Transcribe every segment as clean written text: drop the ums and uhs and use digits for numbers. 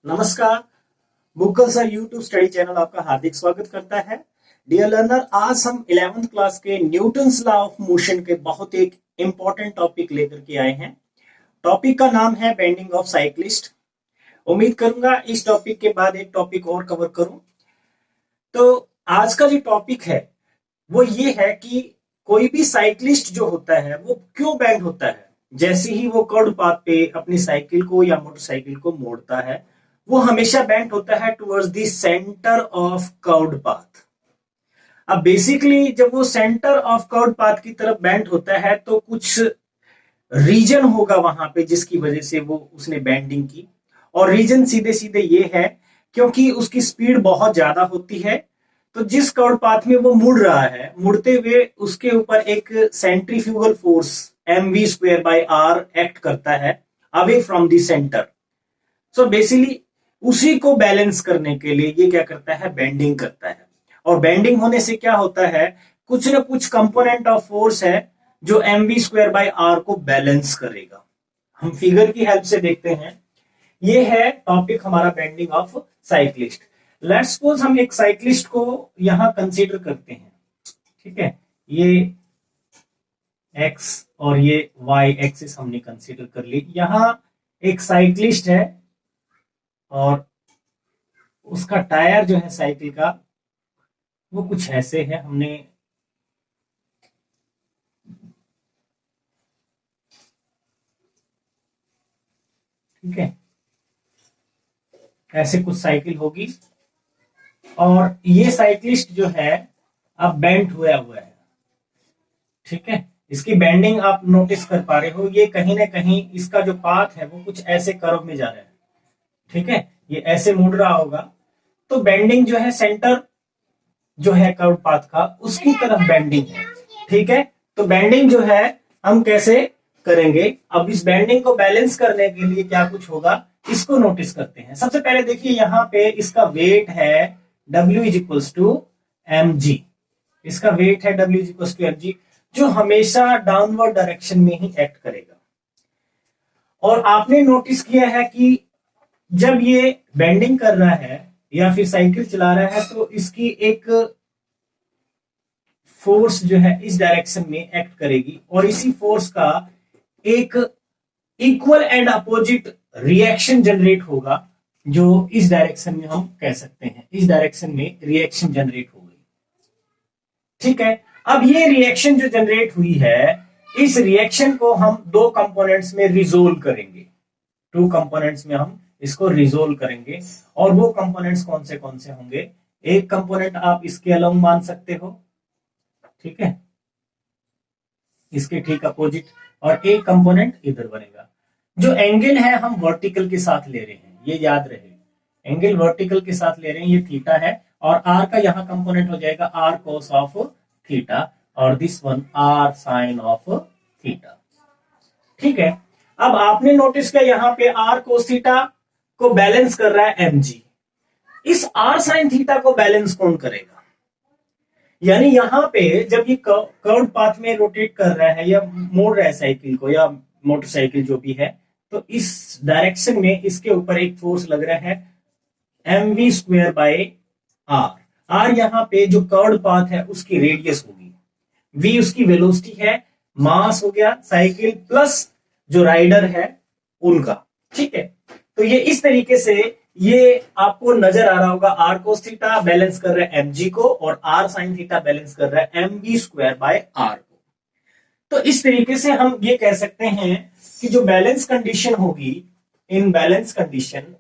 नमस्कार। मुग्गल sir YouTube study channel आपका हार्दिक स्वागत करता है। डियर लर्नर, आज हम 11th क्लास के न्यूटन्स लॉ ऑफ मोशन के बहुत एक इंपॉर्टेंट टॉपिक लेकर के आए हैं। टॉपिक का नाम है बेंडिंग ऑफ साइक्लिस्ट। उम्मीद करूंगा इस टॉपिक के बाद एक टॉपिक और कवर करूं। तो आज का जो टॉपिक है वो ये है कि कोई भी साइक्लिस्ट जो होता है वो क्यों बैंड होता है। जैसे ही वो कर्व पाथ पे अपनी साइकिल को या मोटरसाइकिल को मोड़ता है वो हमेशा बेंट होता है towards the centre of curved path. अब बेसिकली जब वो सेंटर ऑफ कर्व्ड पाथ की तरफ बेंट होता है तो कुछ रीजन होगा वहां पे जिसकी वजह से वो उसने बेंडिंग की। और रीजन सीधे सीधे ये है क्योंकि उसकी स्पीड बहुत ज्यादा होती है। तो जिस कर्व पाथ में वो मुड़ रहा है, मुड़ते हुए उसके ऊपर एक सेंट्रीफ्यूगल फोर्स mv² एक्ट करता है away from the centre. So basically उसी को बैलेंस करने के लिए ये क्या करता है, बेंडिंग करता है। और बेंडिंग होने से क्या होता है, कुछ ना कुछ कंपोनेंट ऑफ फोर्स है जो mv² को बैलेंस करेगा। हम फिगर की हेल्प से देखते हैं। ये है टॉपिक हमारा bending of cyclist. Let's suppose हम एक साइक्लिस्ट को यहां कंसीडर करते हैं। ठीक है, ये एक्स और ये वाई एक्सिस हमने कंसीडर कर ली। यहां एक साइक्लिस्ट है और उसका टायर जो है साइकिल का वो कुछ ऐसे है। हमने ठीक है, ऐसे कुछ साइकिल होगी और ये साइक्लिस्ट जो है अब बेंट हुआ है। ठीक है, इसकी बेंडिंग आप नोटिस कर पा रहे हो। ये कहीं ना कहीं इसका जो पाथ है वो कुछ ऐसे कर्व में जा रहा है। ठीक है, ये ऐसे मुड़ रहा होगा। तो बेंडिंग जो है सेंटर जो है कर्व पाथ का उसकी तरफ बेंडिंग है। ठीक है, तो बेंडिंग जो है हम कैसे करेंगे। अब इस बेंडिंग को बैलेंस करने के लिए क्या कुछ होगा इसको नोटिस करते हैं। सबसे पहले देखिए यहाँ पे इसका वेट है W is equals to mg। इसका वेट है W is equals to mg जो हमेशा डाउनवर्ड डायरेक्शन में ही एक्ट करेगा। और आपने नोटिस किया है कि जब ये बेंडिंग कर रहा है या फिर साइकिल चला रहा है तो इसकी एक फोर्स जो है इस डायरेक्शन में एक्ट करेगी और इसी फोर्स का एक equal and opposite reaction generate होगा जो इस डायरेक्शन में हम कह सकते हैं इस डायरेक्शन में रिएक्शन जनरेट हो गई। ठीक है, अब ये रिएक्शन जो जनरेट हुई है इस रिएक्शन को हम दो कंपोनेंट्स में रिजोल्व करेंगे। टू कंपोनेंट्स में हम इसको रिजोल्व करेंगे और वो कंपोनेंट्स कौन से होंगे। एक कंपोनेंट आप इसके अलोंग मान सकते हो, ठीक है, इसके ठीक अपोजिट, और एक कंपोनेंट इधर बनेगा। जो एंगल है हम वर्टिकल के साथ ले रहे हैं, ये याद रहे, एंगल वर्टिकल के साथ ले रहे हैं, ये थीटा है और आर का यहाँ कंपोनेंट हो जाएगा आर कोस ऑफ थीटा और this one R sine of theta. ठीक है, अब आपने नोटिस किया यहाँ पे आर कोस थीटा को बैलेंस कर रहा है mg। इस आर साइन थीटा को बैलेंस कौन करेगा। यानी यहाँ पे जब ये कर्व पाथ में रोटेट कर रहा है या मोड़ रहा है साइकिल को या मोटरसाइकिल जो भी है, तो इस डायरेक्शन में इसके ऊपर एक फोर्स लग रहा है mv² आर। आर यहाँ पे जो कर्व पाथ है उसकी रेडियस होगी, v उसकी वेलोसिटी है, मास हो गया साइकिल प्लस जो राइडर है उनका। ठीक है, तो ये इस तरीके से ये आपको नजर आ रहा होगा। आर कोस थीटा बैलेंस कर रहा है mg को और आर साइन थीटा बैलेंस कर रहा है mv²/r को। तो इस तरीके से हम ये कह सकते हैं कि जो बैलेंस कंडीशन होगी, इन balance condition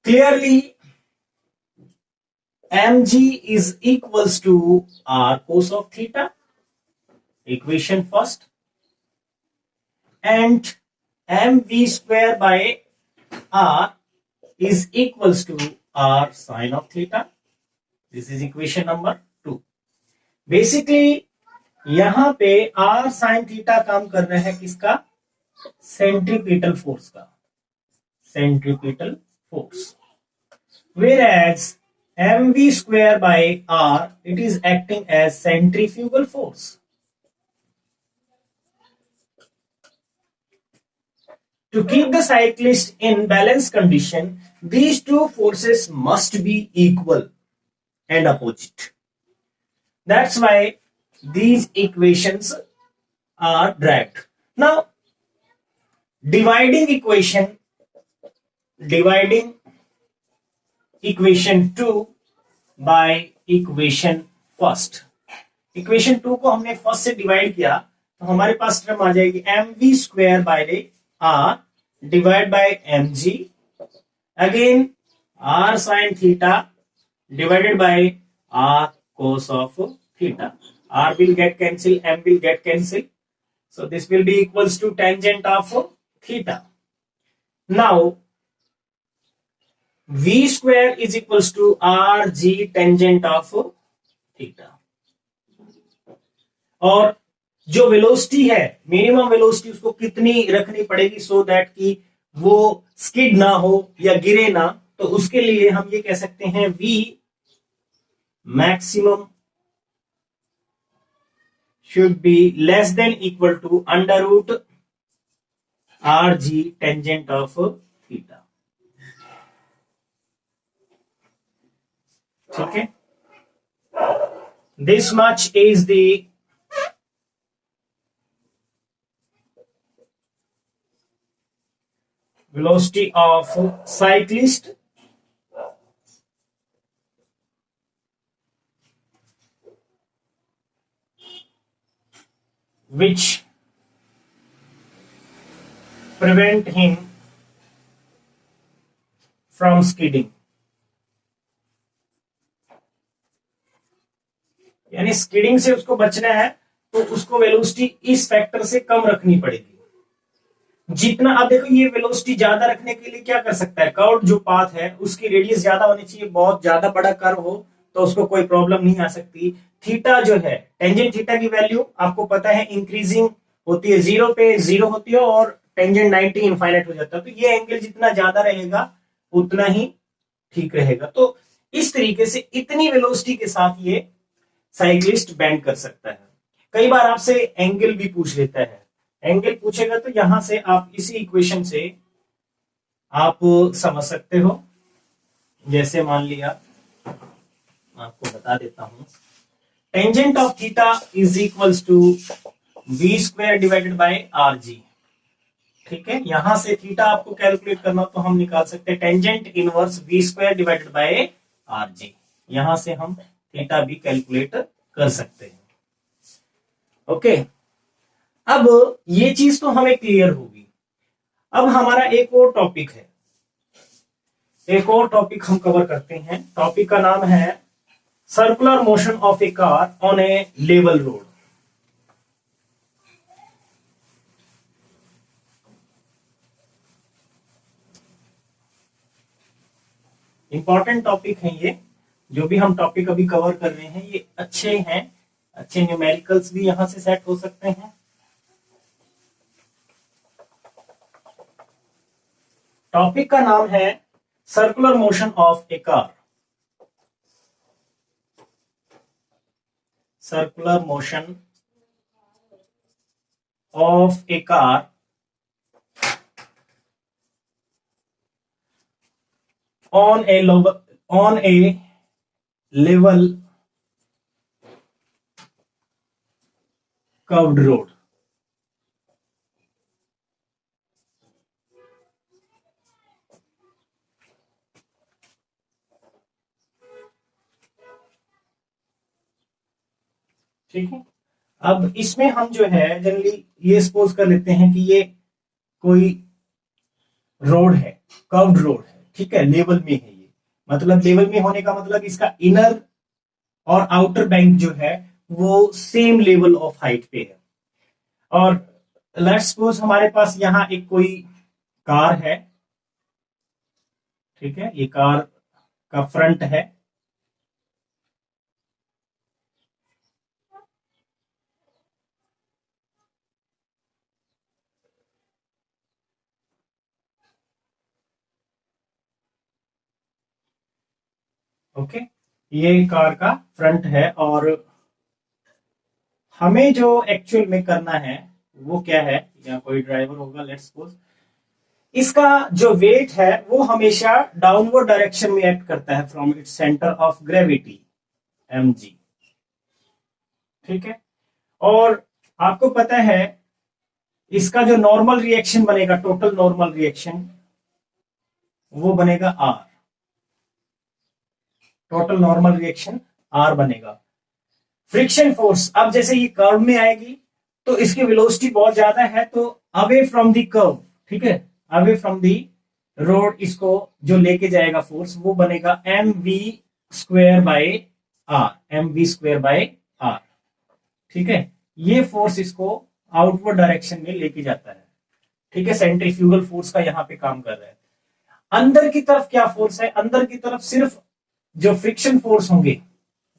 clearly mg is equals to r cos of theta, equation first, and mv²/r is equals to r sin of theta. This is equation number 2. Basically यहां पे r sin थीटा काम कर रहा है किसका, centripetal force का, centripetal force. Whereas mv²/r it is acting as centrifugal force. To keep the cyclist in balanced condition, these two forces must be equal and opposite. That's why these equations are dragged. Now, dividing equation 2 by equation first. Equation 2 को हमने first से divide किया तो हमारे पास term आ जाएगी mv square bye r divide by mg again r sin theta divided by r cos of theta. R will get cancel, m will get cancel. So this will be equals to tangent of theta. Now v square is equals to rg tangent of theta. और जो velocity है minimum velocity उसको कितनी रखनी पड़ेगी so that कि वो skid ना हो या गिरे ना, तो उसके लिए हम ये कह सकते हैं v maximum should be less than equal to under root rg tangent of theta. ठीक है, this much is the velocity of cyclist which prevent him from skidding. यानी स्किडिंग से उसको बचना है तो उसको वेलोसिटी इस फैक्टर से कम रखनी पड़ेगी जितना। अब देखो ये वेलोसिटी ज्यादा रखने के लिए क्या कर सकता है, कर्व जो पाथ है उसकी रेडियस ज्यादा होनी चाहिए, बहुत ज्यादा बड़ा कर्व हो तो उसको कोई प्रॉब्लम नहीं आ सकती। थीटा जो है टेंजेंट थीटा की वैल्यू आपको पता है इंक्रीजिंग होती है, 0 पे 0 होती है और टेंजेंट 90 इनफाइनाइट हो जाता है, तो ये एंगल जितना ज्यादा रहेगा उतना ही ठीक रहेगा। तो इस तरीके से इतनी वेलोसिटी के साथ ये साइक्लिस्ट बेंड कर सकता है। कई बार आपसे एंगल भी पूछ लेता है, एंगल पूछेगा तो यहां से आप इसी इक्वेशन से आप समझ सकते हो। जैसे मान लिया, आपको बता देता हूं, tangent of theta is equals to v square divided by rg। ठीक है, यहां से थीटा आपको कैलकुलेट करना तो हम निकाल सकते हैं tangent inverse v square divided by rg। यहां से हम थीटा भी कैलकुलेट कर सकते हैं। ओके, अब ये चीज तो हमें क्लियर होगी। अब हमारा एक और टॉपिक है, एक और टॉपिक हम कवर करते हैं। टॉपिक का नाम है circular motion of A car on A level road. Important topic है ये, जो भी हम टॉपिक अभी कवर कर रहे हैं ये अच्छे हैं, अच्छे न्यूमेरिकल्स भी यहां से सेट हो सकते हैं। टॉपिक का नाम है circular motion of A car. Circular motion of A car on a level curved road। ठीक है, अब इसमें हम जो है जनरली ये सपोज कर लेते हैं कि ये कोई रोड है, कर्व्ड रोड है, ठीक है, लेवल में है ये। मतलब लेवल में होने का मतलब इसका इनर और आउटर बैंक जो है वो सेम लेवल ऑफ हाइट पे है। और लेट्स सपोज हमारे पास यहां एक कोई कार है, ठीक है, ये कार का फ्रंट है, ओके, ये कार का फ्रंट है। और हमें जो एक्चुअल में करना है वो क्या है, या कोई ड्राइवर होगा लेट्स सपोज, इसका जो वेट है वो हमेशा डाउनवर्ड डायरेक्शन में एक्ट करता है from its centre of gravity mg। ठीक है, और आपको पता है इसका जो नॉर्मल रिएक्शन बनेगा, टोटल नॉर्मल रिएक्शन, वो बनेगा r। Total normal reaction r बनेगा। फ्रिक्शन फोर्स अब जैसे ये कर्व में आएगी तो इसकी वेलोसिटी बहुत ज्यादा है, तो अवे फ्रॉम द कर्व, ठीक है, अवे फ्रॉम द रोड इसको जो लेके जाएगा फोर्स, वो बनेगा m v square by r, m v square by r. ठीक है, ये फोर्स इसको आउटवर्ड डायरेक्शन में लेके जाता है। ठीक है, सेंट्रीफ्यूगल फोर्स का यहां पे काम कर रहा है। अंदर की तरफ क्या फोर्स है, अंदर की तरफ सिर्फ जो फ्रिक्शन फोर्स होंगे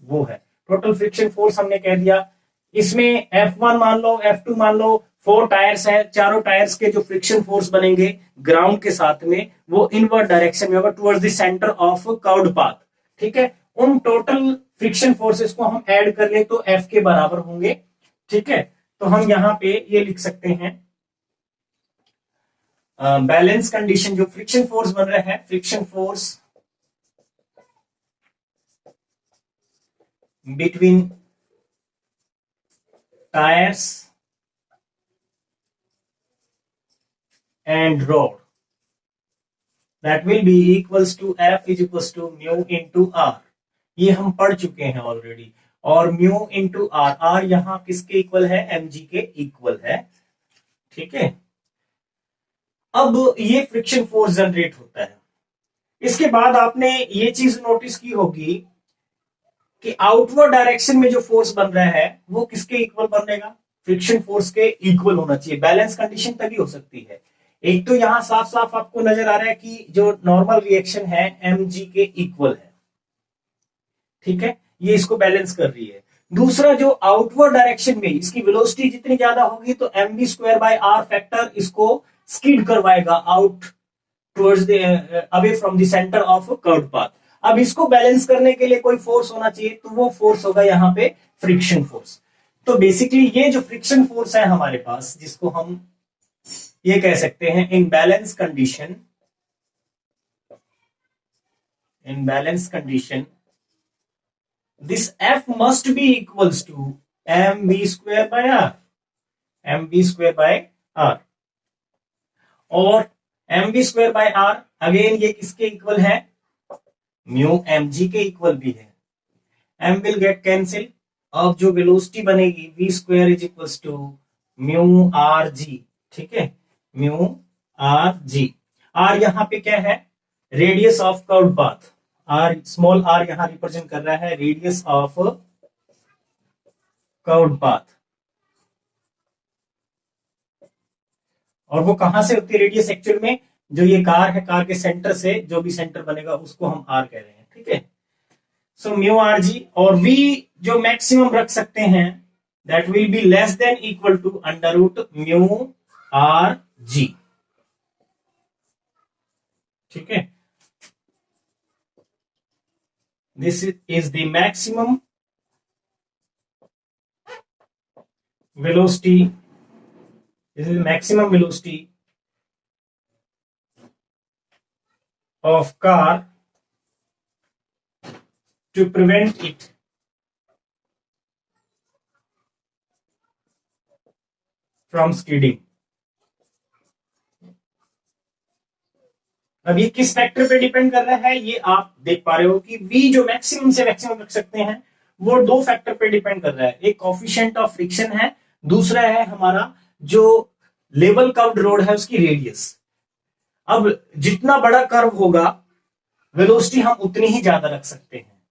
वो है। टोटल फ्रिक्शन फोर्स हमने कह दिया, इसमें F1 मान लो, F2 मान लो, 4 टायर्स है, चारों टायर्स के जो फ्रिक्शन फोर्स बनेंगे ग्राउंड के साथ में, वो इनवर्ड डायरेक्शन में होगा towards the centre of curved path. ठीक है, उन टोटल फ्रिक्शन फोर्सेस को हम ऐड कर ले तो F के बराबर होंगे। ठीक है, तो हम यहां पे ये लिख सकते हैं बैलेंस कंडीशन, जो फ्रिक्शन फोर्स बन रहा है, friction force between tires and rod, that will be equals to F is equals to mu into R। ये हम पढ़ चुके हैं ऑलरेडी। और mu into R, R यहां किसके इक्वल है, mg के इक्वल है। ठीक है, अब ये फ्रिक्शन फोर्स जनरेट होता है। इसके बाद आपने ये चीज नोटिस की होगी कि आउटवर्ड डायरेक्शन में जो फोर्स बन रहा है वो किसके इक्वल बनेगा, फ्रिक्शन फोर्स के इक्वल होना चाहिए। बैलेंस कंडीशन तभी हो सकती है। एक तो यहां साफ साफ आपको नजर आ रहा है कि जो नॉर्मल रिएक्शन है mg के इक्वल है। ठीक है, ये इसको बैलेंस कर रही है। दूसरा, जो आउटवर्ड डायरेक्शन में इसकी वेलोसिटी जितनी ज्यादा होगी तो mv square by r factor इसको स्किड करवाएगा out towards the away from the centre of curved path. अब इसको बैलेंस करने के लिए कोई फोर्स होना चाहिए, तो वो फोर्स होगा यहां पे फ्रिक्शन फोर्स। तो बेसिकली ये जो फ्रिक्शन फोर्स है हमारे पास, जिसको हम ये कह सकते हैं in balance condition, in balance condition this F must be equals to m v square by r, m v square by r. और m v square by r again ये किसके इक्वल है, म्यू mg के equal भी है। m will get cancel. अब जो velocity बनेगी v square is equals to mu r g. ठीक है, म्यू आर जी। r यहां पे क्या है, radius of curved path. r, small r यहां रिप्रेजेंट कर रहा है रेडियस ऑफ कर्व्ड पाथ। और वो कहां से होती है रेडियस, एक्चुअल में जो ये कार है, कार के सेंटर से जो भी सेंटर बनेगा उसको हम r कह रहे हैं। ठीक है, सो म्यू आर जी, और v जो मैक्सिमम रख सकते हैं, that will be less than equal to under root mu r g. ठीक है, this is the maximum velocity, this is maximum velocity of car to prevent it from skidding। अब ये किस फैक्टर पे डिपेंड कर रहा है, ये आप देख पा रहे हो कि v जो मैक्सिमम से मैक्सिमम रख सकते हैं वो दो फैक्टर पे डिपेंड कर रहा है। एक कोफिशिएंट ऑफ फ्रिक्शन है, दूसरा है हमारा जो लेवल कर्व्ड रोड है उसकी रेडियस। अब जितना बड़ा कर्व होगा वेलोसिटी हम उतनी ही ज्यादा रख सकते हैं।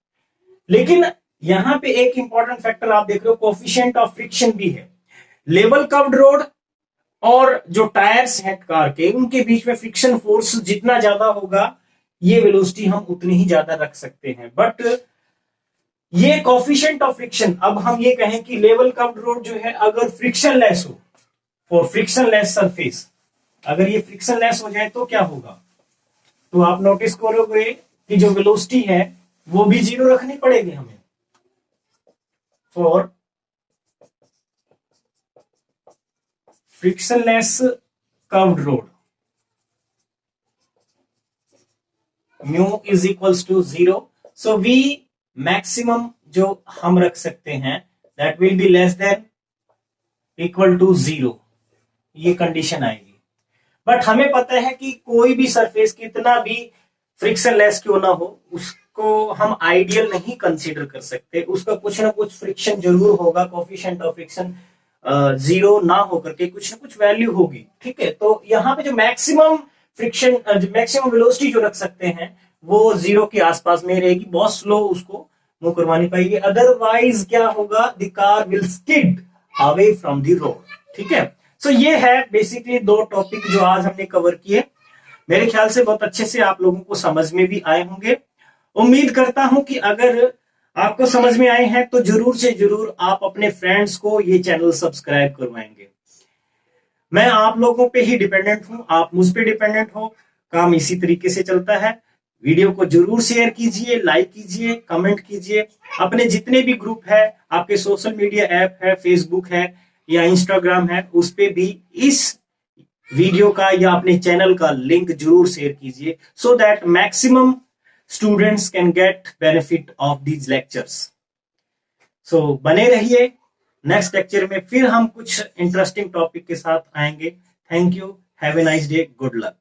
लेकिन यहां पे एक इंपॉर्टेंट फैक्टर आप देख रहे हो, कोफिशिएंट ऑफ फ्रिक्शन भी है। लेवल कर्व्ड रोड और जो टायर्स हैं कार के, उनके बीच में फ्रिक्शन फोर्स जितना ज्यादा होगा ये वेलोसिटी हम उतनी ही ज्यादा रख सकते हैं। बट ये कोफिशिएंट ऑफ फ्रिक्शन, अब हम ये कहें कि लेवल कर्व्ड रोड जो है अगर फ्रिक्शन लेस हो, फॉर फ्रिक्शन लेस सरफेस, अगर ये फ्रिक्शन लेस हो जाए तो क्या होगा, तो आप नोटिस करोगे कि जो वेलोसिटी है वो भी जीरो रखनी पड़ेगी हमें for frictionless curved road. Mu is equals to 0, so we maximum जो हम रख सकते हैं that will be less than equal to 0, ये कंडीशन आएगी। बट हमें पता है कि कोई भी सरफेस कितना भी फ्रिक्शनलेस क्यों ना हो, उसको हम आइडियल नहीं कंसीडर कर सकते, उसका कुछ ना कुछ फ्रिक्शन जरूर होगा, कोफिशिएंट ऑफ फ्रिक्शन 0 ना होकर के कुछ ना कुछ वैल्यू होगी, ठीक है। तो यहाँ पे जो मैक्सिमम फ्रिक्शन, मैक्सिमम वेलोसिटी जो रख सकते हैं वो 0 के आसपास में रहेगी, बहुत स्लो उसको मूव करवानी पाएगी, अदरवाइज क्या होगा, the car will skid away from the road, ठीक है। सो ये है बेसिकली दो टॉपिक जो आज हमने कवर किए, मेरे ख्याल से बहुत अच्छे से आप लोगों को समझ में भी आए होंगे। उम्मीद करता हूं कि अगर आपको समझ में आए हैं तो जरूर से जरूर आप अपने फ्रेंड्स को ये चैनल सब्सक्राइब करवाएंगे। मैं आप लोगों पे ही डिपेंडेंट हूं, आप मुझ पे डिपेंडेंट हो, काम इसी तरीके से चलता है। वीडियो को जरूर शेयर कीजिए, लाइक कीजिए, कमेंट कीजिए, अपने जितने भी ग्रुप है, आपके सोशल मीडिया ऐप है, फेसबुक है या इंस्टाग्राम है, उस पे भी इस वीडियो का या अपने चैनल का लिंक जरूर शेयर कीजिए, so that maximum students can get benefit of these lectures. So बने रहिए, नेक्स्ट लेक्चर में फिर हम कुछ इंटरेस्टिंग टॉपिक के साथ आएंगे। Thank you, have a nice day, good luck.